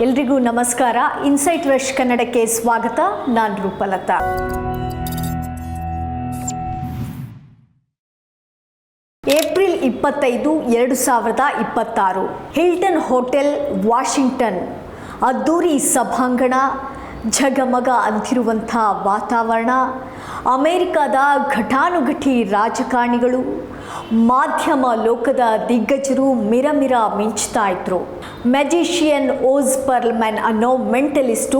ಎಲ್ರಿಗೂ ನಮಸ್ಕಾರ. Insight rush ಕನ್ನಡಕ್ಕೆ ಸ್ವಾಗತ. ನಾನು Rupalata. April 25, 2026 Hilton hotel, Washington. ಅದ್ದೂರಿ ಸಭಾಂಗಣ, ಝಗಮಗ ಅಂತಿರುವಂಥ ವಾತಾವರಣ, ಅಮೆರಿಕದ ಘಟಾನುಘಟಿ ರಾಜಕಾರಣಿಗಳು, ಮಾಧ್ಯಮ ಲೋಕದ ದಿಗ್ಗಜರು ಮಿರಮಿರ ಮಿಂಚ್ತಾ ಇದ್ರು. ಮ್ಯಾಜಿಷಿಯನ್ ಓಸ್ ಪರ್ಲ್ಮ್ಯಾನ್ ಅನ್ನೋ ಮೆಂಟಲಿಸ್ಟು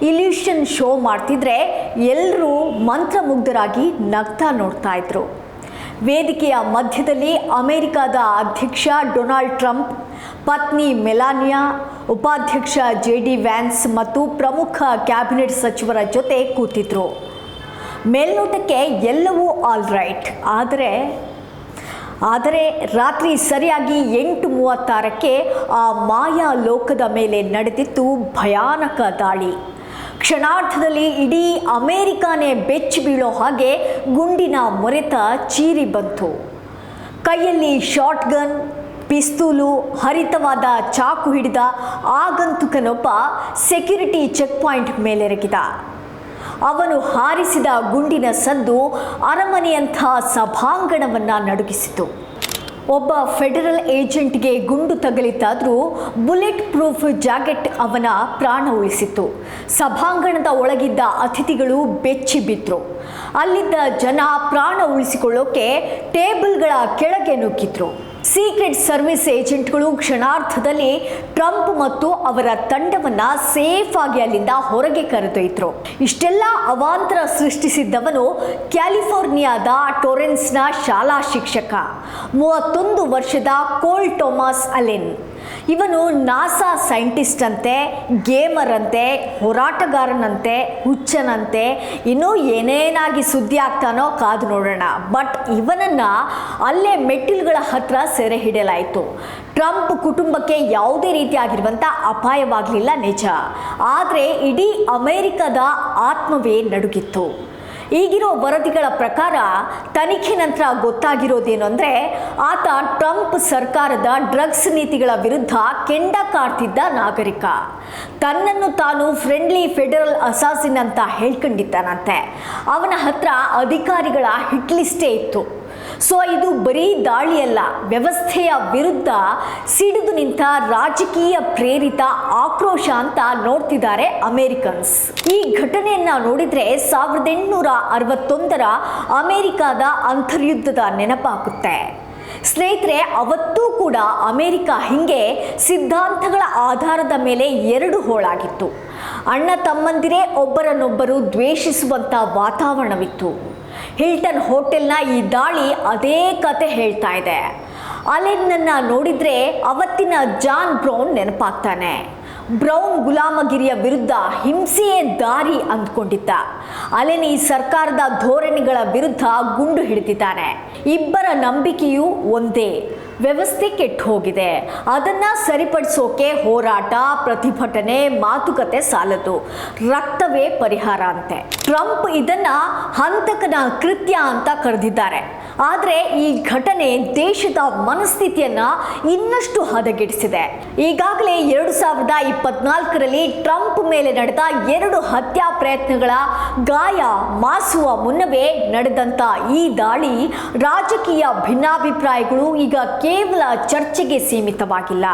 ಇಲ್ಯೂಷನ್ ಶೋ ಮಾಡ್ತಿದ್ರೆ ಎಲ್ಲರೂ ಮಂತ್ರಮುಗ್ಧರಾಗಿ ನಗ್ತಾ ನೋಡ್ತಾ ಇದ್ರು. ವೇದಿಕೆಯ ಮಧ್ಯದಲ್ಲಿ ಅಮೆರಿಕದ ಅಧ್ಯಕ್ಷ ಡೊನಾಲ್ಡ್ ಟ್ರಂಪ್, ಪತ್ನಿ ಮೆಲಾನಿಯಾ, ಉಪಾಧ್ಯಕ್ಷ JD ವ್ಯಾನ್ಸ್ ಮತ್ತು ಪ್ರಮುಖ ಕ್ಯಾಬಿನೆಟ್ ಸಚಿವರ ಜೊತೆ ಕೂತಿದ್ರು. ಮೇಲ್ನೋಟಕ್ಕೆ ಎಲ್ಲವೂ ಆಲ್ ರೈಟ್. ಆದರೆ ರಾತ್ರಿ ಸರಿಯಾಗಿ 8:36ಕ್ಕೆ ಆ ಮಾಯಾ ಲೋಕದ ಮೇಲೆ ನಡೆದಿತ್ತು ಭಯಾನಕ ದಾಳಿ. ಕ್ಷಣಾರ್ಧದಲ್ಲಿ ಇಡೀ ಅಮೆರಿಕಾನೇ ಬೆಚ್ಚಿ ಬೀಳೋ ಹಾಗೆ ಗುಂಡಿನ ಮೊರೆತ ಚೀರಿ ಬಂತು. ಕೈಯಲ್ಲಿ ಶಾರ್ಟ್ ಗನ್, ಪಿಸ್ತೂಲು, ಹರಿತವಾದ ಚಾಕು ಹಿಡಿದ ಆಗಂತುಕನೊಬ್ಬ ಸೆಕ್ಯೂರಿಟಿ ಚೆಕ್ ಪಾಯಿಂಟ್ ಮೇಲೆರಗಿದ. ಅವನು ಹಾರಿಸಿದ ಗುಂಡಿನ ಸದ್ದು ಅರಮನೆಯಂಥ ಸಭಾಂಗಣವನ್ನು ನಡುಗಿಸಿತು. ಒಬ್ಬ ಫೆಡರಲ್ ಏಜೆಂಟ್ಗೆ ಗುಂಡು ತಗಲಿತಾದರೂ ಬುಲೆಟ್ ಪ್ರೂಫ್ ಜಾಕೆಟ್ ಅವನ ಪ್ರಾಣ ಉಳಿಸಿತು. ಸಭಾಂಗಣದ ಒಳಗಿದ್ದ ಅತಿಥಿಗಳು ಬೆಚ್ಚಿ ಬಿದ್ರು. ಅಲ್ಲಿದ್ದ ಜನ ಪ್ರಾಣ ಉಳಿಸಿಕೊಳ್ಳೋಕೆ ಟೇಬಲ್ಗಳ ಕೆಳಗೆ ನುಗ್ಗಿದ್ರು. ಸೀಕ್ರೆಟ್ ಸರ್ವಿಸ್ ಏಜೆಂಟ್ಗಳು ಕ್ಷಣಾರ್ಧದಲ್ಲಿ ಟ್ರಂಪ್ ಮತ್ತು ಅವರ ತಂಡವನ್ನು ಸೇಫ್ ಆಗಿ ಅಲ್ಲಿಂದ ಹೊರಗೆ ಕರೆದೊಯ್ದರು. ಇಷ್ಟೆಲ್ಲ ಅವಾಂತರ ಸೃಷ್ಟಿಸಿದ್ದವನು ಕ್ಯಾಲಿಫೋರ್ನಿಯಾದ ಟೊರೆನ್ಸ್ನ ಶಾಲಾ ಶಿಕ್ಷಕ, 31 ವರ್ಷದ ಕೋಲ್ ಥಾಮಸ್ ಅಲೆನ್. ಇವನು ನಾಸಾ ಸೈಂಟಿಸ್ಟ್ ಅಂತೆ, ಗೇಮರ್ ಅಂತೆ, ಹೋರಾಟಗಾರನಂತೆ, ಹುಚ್ಚನಂತೆ, ಇನ್ನೂ ಏನೇನಾಗಿ ಸುದ್ದಿ ಆಗ್ತಾನೋ ಕಾದು ನೋಡೋಣ. ಬಟ್ ಇವನನ್ನು ಅಲ್ಲೇ ಮೆಟ್ಟಿಲುಗಳ ಹತ್ರ ಸೆರೆ ಹಿಡಿಯಲಾಯಿತು. ಟ್ರಂಪ್ ಕುಟುಂಬಕ್ಕೆ ಯಾವುದೇ ರೀತಿಯಾಗಿರುವಂಥ ಅಪಾಯವಾಗಲಿಲ್ಲ ನಿಜ, ಆದರೆ ಇಡೀ ಅಮೆರಿಕದ ಆತ್ಮವೇ ನಡುಗಿತ್ತು. ಈಗಿರೋ ವರದಿಗಳ ಪ್ರಕಾರ ತನಿಖೆ ನಂತರ ಗೊತ್ತಾಗಿರೋದೇನು ಅಂದರೆ, ಆತ ಟ್ರಂಪ್ ಸರ್ಕಾರದ ಡ್ರಗ್ಸ್ ನೀತಿಗಳ ವಿರುದ್ಧ ಕೆಂಡ ಕಾಡ್ತಿದ್ದ ನಾಗರಿಕ. ತನ್ನನ್ನು ತಾನು ಫ್ರೆಂಡ್ಲಿ ಫೆಡರಲ್ ಅಸಾಸಿನ್ ಅಂತ ಹೇಳ್ಕೊಂಡಿದ್ದಾನಂತೆ. ಅವನ ಹತ್ರ ಅಧಿಕಾರಿಗಳ ಹಿಟ್ ಲಿಸ್ಟೇ ಇತ್ತು. ಸೊ ಇದು ಬರೀ ದಾಳಿಯಲ್ಲ, ವ್ಯವಸ್ಥೆಯ ವಿರುದ್ಧ ಸಿಡಿದು ನಿಂತ ರಾಜಕೀಯ ಪ್ರೇರಿತ ಆಕ್ರೋಶ ಅಂತ ನೋಡ್ತಿದ್ದಾರೆ ಅಮೆರಿಕನ್ಸ್. ಈ ಘಟನೆಯನ್ನ ನೋಡಿದ್ರೆ 1861ರ ಅಮೆರಿಕದ ಅಂತರ್ಯುದ್ಧದ ನೆನಪಾಗುತ್ತೆ. ಸ್ನೇಹಿತರೆ, ಅವತ್ತೂ ಕೂಡ ಅಮೆರಿಕ ಹಿಂಗೆ ಸಿದ್ಧಾಂತಗಳ ಆಧಾರದ ಮೇಲೆ 2 ಹೋಳಾಗಿತ್ತು. ಅಣ್ಣ ತಮ್ಮಂದಿರೇ ಒಬ್ಬರನ್ನೊಬ್ಬರು ದ್ವೇಷಿಸುವಂಥ ವಾತಾವರಣವಿತ್ತು. ಹಿಲ್ಟನ್ ಹೋಟೆಲ್ನ ಈ ದಾಳಿ ಅದೇ ಕತೆ ಹೇಳ್ತಾ ಇದೆ. ಅಲೆನ್ನನ್ನು ನೋಡಿದರೆ ಅವತ್ತಿನ ಜಾನ್ ಬ್ರೌನ್ ನೆನಪಾಗ್ತಾನೆ. ಬ್ರೌನ್ ಗುಲಾಮಗಿರಿಯ ವಿರುದ್ಧ ಹಿಂಸೆಯೇ ದಾರಿ ಅಂದ್ಕೊಂಡಿದ್ದ. ಅಲೆನ್ ಈ ಸರ್ಕಾರದ ಧೋರಣೆಗಳ ವಿರುದ್ಧ ಗುಂಡು ಹಿಡಿದಿದ್ದಾನೆ. ಇಬ್ಬರ ನಂಬಿಕೆಯೂ ಒಂದೇ, ವ್ಯವಸ್ಥೆ ಕೆಟ್ಟು ಹೋಗಿದೆ, ಅದನ್ನು ಸರಿಪಡಿಸೋಕೆ ಹೋರಾಟ, ಪ್ರತಿಭಟನೆ, ಮಾತುಕತೆ ಸಾಲದು, ರಕ್ತವೇ ಪರಿಹಾರ ಅಂತೆ. ಟ್ರಂಪ್ ಇದನ್ನ ಹಂತಕನ ಕೃತ್ಯ ಅಂತ ಕರೆದಿದ್ದಾರೆ. ಆದರೆ ಈ ಘಟನೆ ದೇಶದ ಮನಸ್ಥಿತಿಯನ್ನ ಇನ್ನಷ್ಟು ಹದಗೆಡಿಸಿದೆ. ಈಗಾಗಲೇ 2024ರಲ್ಲಿ ಟ್ರಂಪ್ ಮೇಲೆ ನಡೆದ 2 ಹತ್ಯಾ ಪ್ರಯತ್ನಗಳ ಗಾಯ ಮಾಸುವ ಮುನ್ನವೇ ನಡೆದಂತ ಈ ದಾಳಿ ರಾಜಕೀಯ ಭಿನ್ನಾಭಿಪ್ರಾಯಗಳು ಈಗ ಕೇವಲ ಚರ್ಚೆಗೆ ಸೀಮಿತವಾಗಿಲ್ಲ,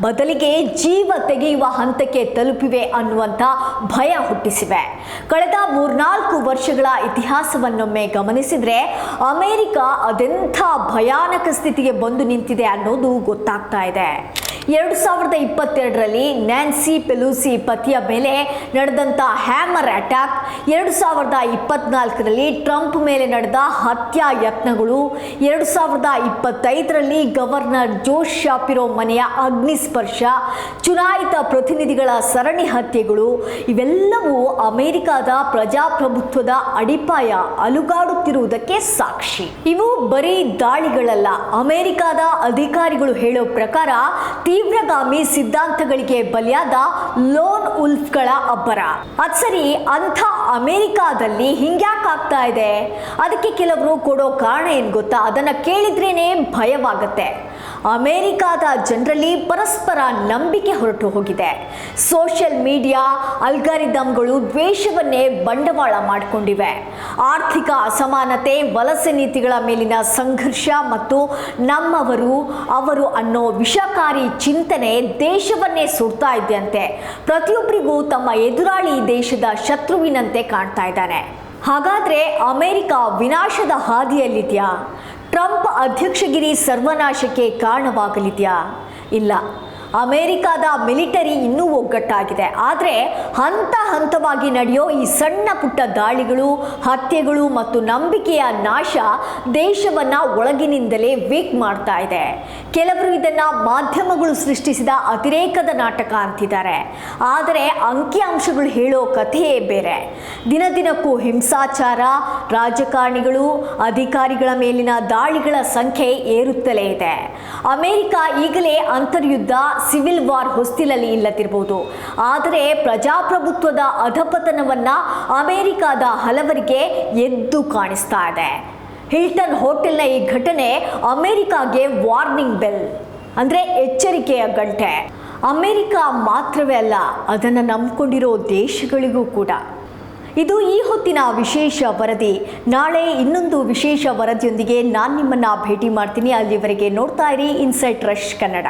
ಬದಲಿಗೆ ಜೀವ ತೆಗೆಯುವ ಹಂತಕ್ಕೆ ತಲುಪಿವೆ ಅನ್ನುವಂಥ ಭಯ ಹುಟ್ಟಿಸಿವೆ. ಕಳೆದ 3-4 ವರ್ಷಗಳ ಇತಿಹಾಸವನ್ನೊಮ್ಮೆ ಗಮನಿಸಿದರೆ ಅಮೆರಿಕ ಅದೆಂಥ ಭಯಾನಕ ಸ್ಥಿತಿಗೆ ಬಂದು ನಿಂತಿದೆ ಅನ್ನೋದು ಗೊತ್ತಾಗ್ತಾ ಇದೆ. 2022ರಲ್ಲಿ ನ್ಯಾನ್ಸಿ ಪೆಲೋಸಿ ಪತಿಯ ಮೇಲೆ ನಡೆದಂಥ ಹ್ಯಾಮರ್ ಅಟ್ಯಾಕ್, 2024ರಲ್ಲಿ ಟ್ರಂಪ್ ಮೇಲೆ ನಡೆದ ಹತ್ಯಾ ಯತ್ನಗಳು, 2025ರಲ್ಲಿ ಗವರ್ನರ್ ಜೋಶ್ ಶಾಪಿರೋ ಮನೆಯ ಅಗ್ನಿಸ್ಪರ್ಶ, ಚುನಾಯಿತ ಪ್ರತಿನಿಧಿಗಳ ಸರಣಿ ಹತ್ಯೆಗಳು, ಇವೆಲ್ಲವೂ ಅಮೆರಿಕದ ಪ್ರಜಾಪ್ರಭುತ್ವದ ಅಡಿಪಾಯ ಅಲುಗಾಡುತ್ತಿರುವುದಕ್ಕೆ ಸಾಕ್ಷಿ. ಇವು ಬರೀ ದಾಳಿಗಳಲ್ಲ. ಅಮೆರಿಕದ ಅಧಿಕಾರಿಗಳು ಹೇಳೋ ಪ್ರಕಾರ ತೀವ್ರಗಾಮಿ ಸಿದ್ಧಾಂತಗಳಿಗೆ ಬಲಿಯಾದ ಲೋನ್ ಉಲ್ಫ್ಗಳ ಅಬ್ಬರ. ಅದ್ ಸರಿ, ಅಂಥ ಅಮೆರಿಕಾದಲ್ಲಿ ಹಿಂಗ್ಯಾಕಾಗ್ತಾ ಇದೆ? ಅದಕ್ಕೆ ಕೆಲವರು ಕೊಡೋ ಕಾರಣ ಏನು ಗೊತ್ತಾ? ಅದನ್ನು ಕೇಳಿದ್ರೇನೆ ಭಯವಾಗುತ್ತೆ. ಅಮೆರಿಕಾದ ಜನರಲ್ಲಿ ಪರಸ್ಪರ ನಂಬಿಕೆ ಹೊರಟು ಹೋಗಿದೆ. ಸೋಷಿಯಲ್ ಮೀಡಿಯಾ ಅಲ್ಗಾರಿದಮ್ಗಳು ದ್ವೇಷವನ್ನೇ ಬಂಡವಾಳ ಮಾಡಿಕೊಂಡಿವೆ. ಆರ್ಥಿಕ ಅಸಮಾನತೆ, ವಲಸೆ ನೀತಿಗಳ ಮೇಲಿನ ಸಂಘರ್ಷ ಮತ್ತು ನಮ್ಮವರು ಅವರು ಅನ್ನೋ ವಿಷಕಾರಿ ಚಿಂತನೆ ದೇಶವನ್ನೇ ಸುಡ್ತಾ ಇದೆಯಂತೆ. ಪ್ರತಿಯೊಬ್ಬರಿಗೂ ತಮ್ಮ ಎದುರಾಳಿ ದೇಶದ ಶತ್ರುವಿನಂತೆ ಕಾಣ್ತಾ ಇದ್ದಾನೆ. ಹಾಗಾದ್ರೆ ಅಮೆರಿಕ ವಿನಾಶದ ಹಾದಿಯಲ್ಲಿದೆಯಾ? ಟ್ರಂಪ್ ಅಧ್ಯಕ್ಷಗಿರಿ ಸರ್ವನಾಶಕ್ಕೆ ಕಾರಣವಾಗಲಿದೆಯಾ? ಇಲ್ಲ. ಅಮೆರಿಕದ ಮಿಲಿಟರಿ ಇನ್ನೂ ಒಗ್ಗಟ್ಟಾಗಿದೆ. ಆದರೆ ಹಂತ ಹಂತವಾಗಿ ನಡೆಯೋ ಈ ಸಣ್ಣ ಪುಟ್ಟ ದಾಳಿಗಳು, ಹತ್ಯೆಗಳು ಮತ್ತು ನಂಬಿಕೆಯ ನಾಶ ದೇಶವನ್ನು ಒಳಗಿನಿಂದಲೇ ವೀಕ್ ಮಾಡ್ತಾ ಇದೆ. ಕೆಲವರು ಇದನ್ನು ಮಾಧ್ಯಮಗಳು ಸೃಷ್ಟಿಸಿದ ಅತಿರೇಕದ ನಾಟಕ ಅಂತಿದ್ದಾರೆ. ಆದರೆ ಅಂಕಿಅಂಶಗಳು ಹೇಳೋ ಕಥೆಯೇ ಬೇರೆ. ದಿನದಿನಕ್ಕೂ ಹಿಂಸಾಚಾರ, ರಾಜಕಾರಣಿಗಳು, ಅಧಿಕಾರಿಗಳ ಮೇಲಿನ ದಾಳಿಗಳ ಸಂಖ್ಯೆ ಏರುತ್ತಲೇ ಇದೆ. ಅಮೆರಿಕ ಈಗಲೇ ಅಂತರ್ಯುದ್ಧ, ಸಿವಿಲ್ ವಾರ್ ಹೊಸ್ತಿಲಲ್ಲಿ ಇಲ್ಲದಿರಬಹುದು. ಆದರೆ ಪ್ರಜಾಪ್ರಭುತ್ವದ ಅಧಪತನವನ್ನ ಅಮೆರಿಕದ ಹಲವರಿಗೆ ಎದ್ದು ಕಾಣಿಸ್ತಾ ಇದೆ. ಹಿಲ್ಟನ್ ಹೋಟೆಲ್ನ ಈ ಘಟನೆ ಅಮೆರಿಕಾಗೆ ವಾರ್ನಿಂಗ್ ಬೆಲ್, ಅಂದರೆ ಎಚ್ಚರಿಕೆಯ ಗಂಟೆ. ಅಮೆರಿಕ ಮಾತ್ರವೇ ಅಲ್ಲ, ಅದನ್ನು ನಂಬಿಕೊಂಡಿರೋ ದೇಶಗಳಿಗೂ ಕೂಡ. ಇದು ಈ ಹೊತ್ತಿನ ವಿಶೇಷ ವರದಿ. ನಾಳೆ ಇನ್ನೊಂದು ವಿಶೇಷ ವರದಿಯೊಂದಿಗೆ ನಾನು ನಿಮ್ಮನ್ನು ಭೇಟಿ ಮಾಡ್ತೀನಿ. ಅಲ್ಲಿವರೆಗೆ ನೋಡ್ತಾ ಇರಿ ಇನ್ಸೈಟ್ ರಶ್ ಕನ್ನಡ.